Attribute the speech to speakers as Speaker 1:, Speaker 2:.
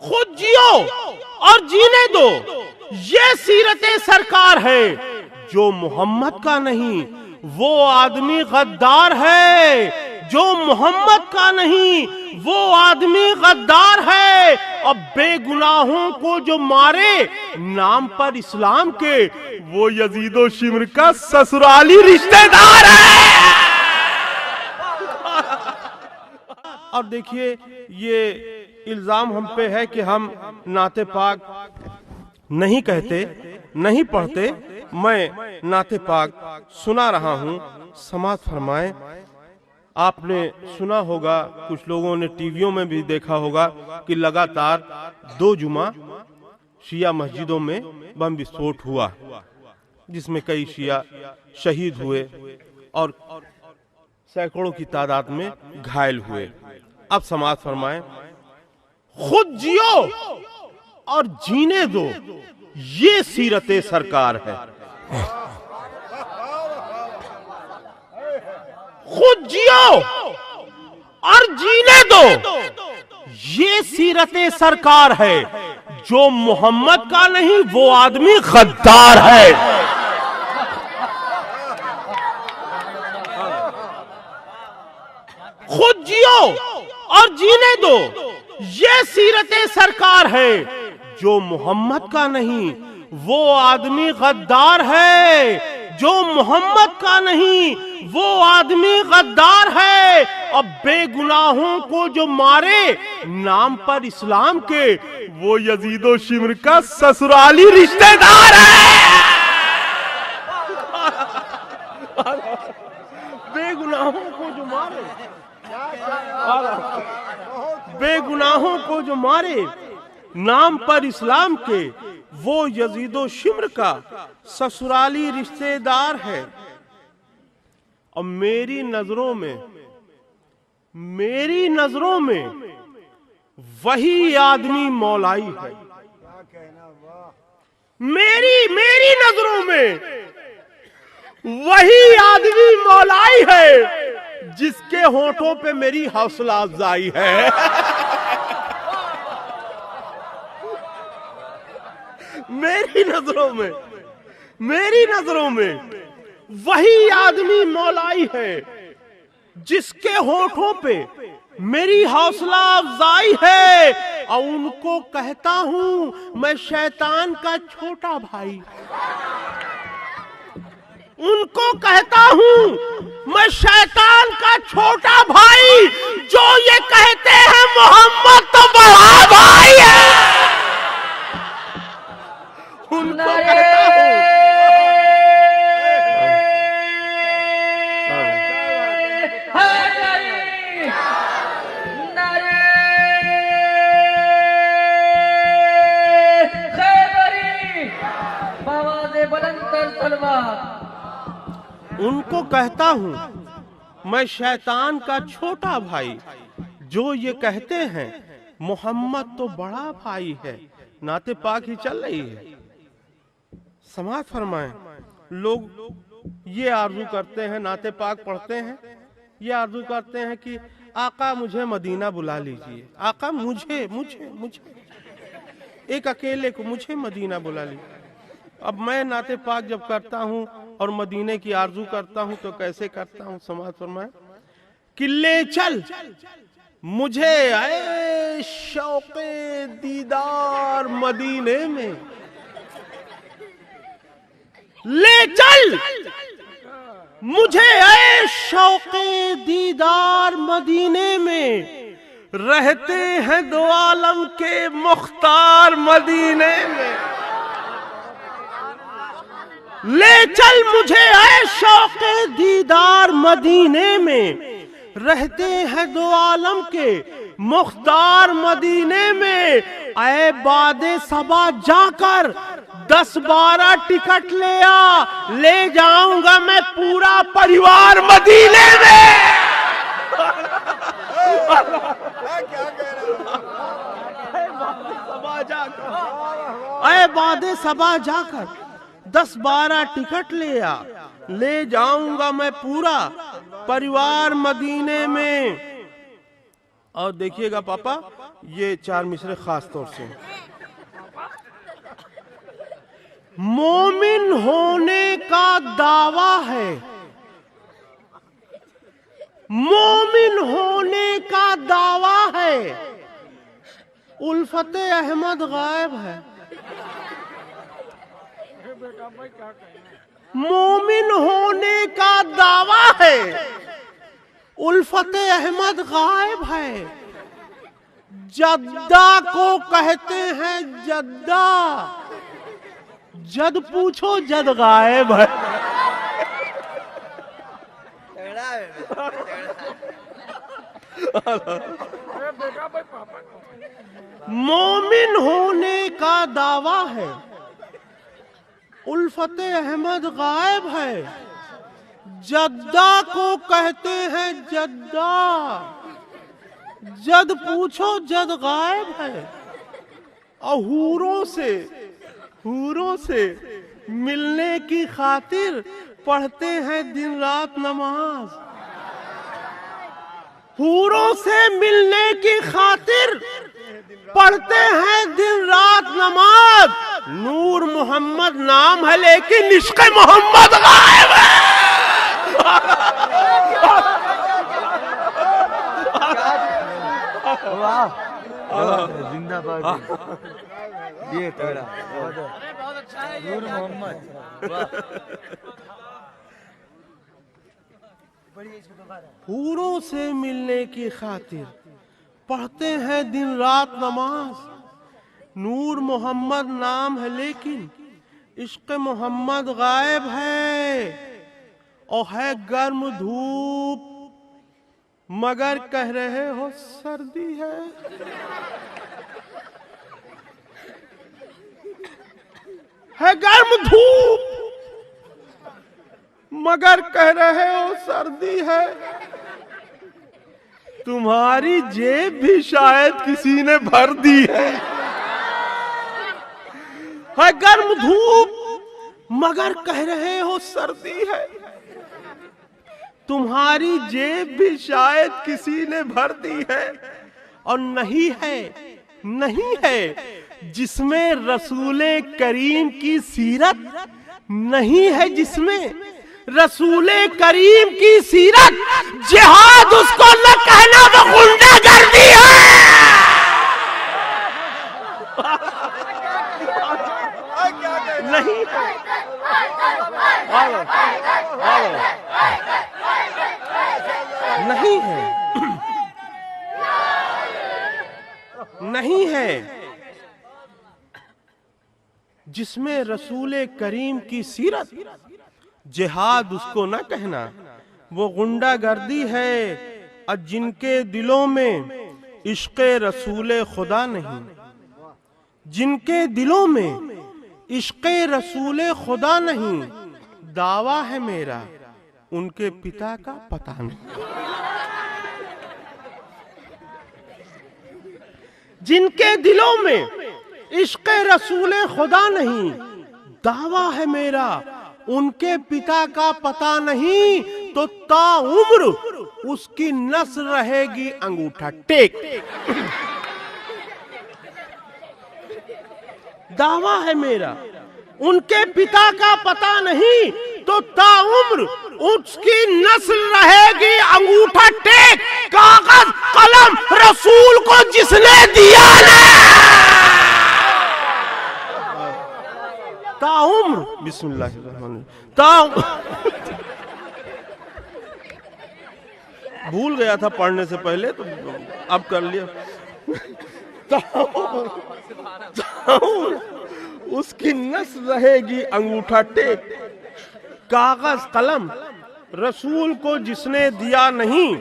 Speaker 1: खुद जियो और जीने दो, ये सीरते सरकार है। जो मोहम्मद का नहीं वो आदमी गद्दार है, जो मोहम्मद का नहीं वो आदमी गद्दार है। अब बेगुनाहों को जो मारे नाम पर इस्लाम के, वो यजीदो शिमर का ससुराली रिश्तेदार है। और देखिए, ये इल्जाम हम पे है कि हम नाते पाक नहीं कहते, नहीं पढ़ते। मैं नाते पाक सुना रहा हूँ, समाज फरमाएं। आपने सुना होगा, कुछ लोगों ने टीवियों में भी देखा होगा कि लगातार 2 जुमा शिया मस्जिदों में बम विस्फोट हुआ, जिसमें कई शिया शहीद हुए और सैकड़ों की तादाद में घायल हुए। अब समाज फरमाएं, खुद जियो और जीने दो, ये सीरते सरकार है। खुद जियो और जीने दो, ये सीरते सरकार है। जो मोहम्मद का नहीं वो आदमी गद्दार है। खुद जियो और जीने दो, ये सीरते सरकार है। जो मोहम्मद का नहीं वो आदमी गद्दार है। जो मोहम्मद का नहीं वो आदमी गद्दार है। अब बेगुनाहों को जो मारे नाम पर इस्लाम के, वो यजीदो शिमर का ससुराली रिश्तेदार है। बेगुनाहों को जो मारे, बेगुनाहों को जो मारे नाम पर इस्लाम के, वो यजीदो शिमर का ससुराली रिश्तेदार है। और मेरी नजरों में वही आदमी मौलाई है। मेरी नजरों में वही आदमी मौलाई है, जिसके होठों पे मेरी हौसला अफजाई है। मेरी नजरों में वही आदमी मौलाई है, जिसके होठों पे मेरी हौसला अफजाई है। और उनको कहता हूं मैं शैतान का छोटा भाई। उनको कहता हूं मैं शैतान का छोटा भाई। जो ये कहते हैं मोहम्मद तो बड़ा भाई है, उनको कहता हूं। उनको कहता हूं मैं शैतान का छोटा भाई। जो ये कहते हैं मोहम्मद तो बड़ा भाई है। नाते पाक ही चल रही है। समाज फरमाएं, लोग ये आरज़ू करते हैं, नाते पाक पढ़ते हैं, ये आरज़ू करते हैं कि आका मुझे मदीना बुला लीजिए। आका मुझे एक अकेले को मुझे मदीना बुला लीजिए। अब मैं नाते पाक जब करता हूँ और मदीने की आरज़ू करता हूँ तो कैसे करता हूँ? समाज फरमाएं कि ले चल मुझे ऐ शौक़े दीदार मदीने में, ले चल मुझे ऐ शौक़े दीदार मदीने में, रहते हैं दो आलम के मुख्तार मदीने में। ले चल मुझे ऐ शौक़े दीदार मदीने में, रहते हैं दो आलम के मुख्तार मदीने में। ऐ बादे सबा जाकर 10-12 टिकट ले आ, ले जाऊंगा मैं पूरा परिवार मदीने में। ऐ बादे सबा जाकर 10-12 टिकट ले आ, ले जाऊंगा मैं पूरा परिवार मदीने में। और देखिएगा पापा, ये 4 मिसरे खास तौर से। मोमिन होने का दावा है, मोमिन होने का दावा है, उल्फते अहमद गायब है। मोमिन होने का दावा है, उल्फते अहमद गायब है। जद्दा को कहते हैं जद्दा, जद पूछो जद गायब है। मोमिन होने का दावा है, उल्फते अहमद गायब है। जद्दा को कहते हैं जद्दा, जद पूछो जद गायब है। और हूरों से मिलने की खातिर पढ़ते हैं दिन रात नमाज। हूरों से मिलने की खातिर पढ़ते हैं दिन रात नमाज। नूर मोहम्मद नाम है लेकिन इश्क़ मोहम्मद गायब है।
Speaker 2: जिंदाबाद। ये तेरा बहुत अच्छा है नूर मोहम्मद।
Speaker 1: हूरों से मिलने की खातिर पढ़ते हैं दिन रात नमाज। नूर मोहम्मद नाम है लेकिन इश्क़ मोहम्मद गायब है। और है गर्म धूप मगर कह रहे हो सर्दी है। है गर्म धूप मगर कह रहे हो सर्दी है। तुम्हारी जेब भी शायद किसी ने भर दी है। गर्म धूप मगर कह रहे हो सर्दी है। तुम्हारी जेब भी शायद किसी ने भर दी है। और नहीं है जिसमें रसूले करीम की सीरत, नहीं है जिसमें रसूले करीम की सीरत। जिहाद उसको न कहना वो गुंडागर्दी है। नहीं है जिसमें रसूले करीम की सीरत। जिहाद उसको न कहना वो गुंडागर्दी है। और जिनके दिलों में इश्क़े रसूले खुदा नहीं, जिनके दिलों में इश्क़े रसूले खुदा नहीं, दावा है मेरा उनके पिता का पता नहीं। जिनके दिलों में इश्क़े रसूले खुदा नहीं, दावा है मेरा उनके पिता का पता नहीं। तो ताउम्र उसकी नस्ल रहेगी अंगूठा टेक। दावा है मेरा उनके पिता का पता नहीं, तो ताउम्र उसकी नस्ल रहेगी अंगूठा टेक। कागज कलम रसूल को जिसने दिया ना, ताउम्र बिस्मिल्लाह भूल गया था पढ़ने से पहले, तो अब कर लिया। उसकी नस्ल रहेगी अंगूठा टेक। कागज कलम रसूल को जिसने दिया नहीं,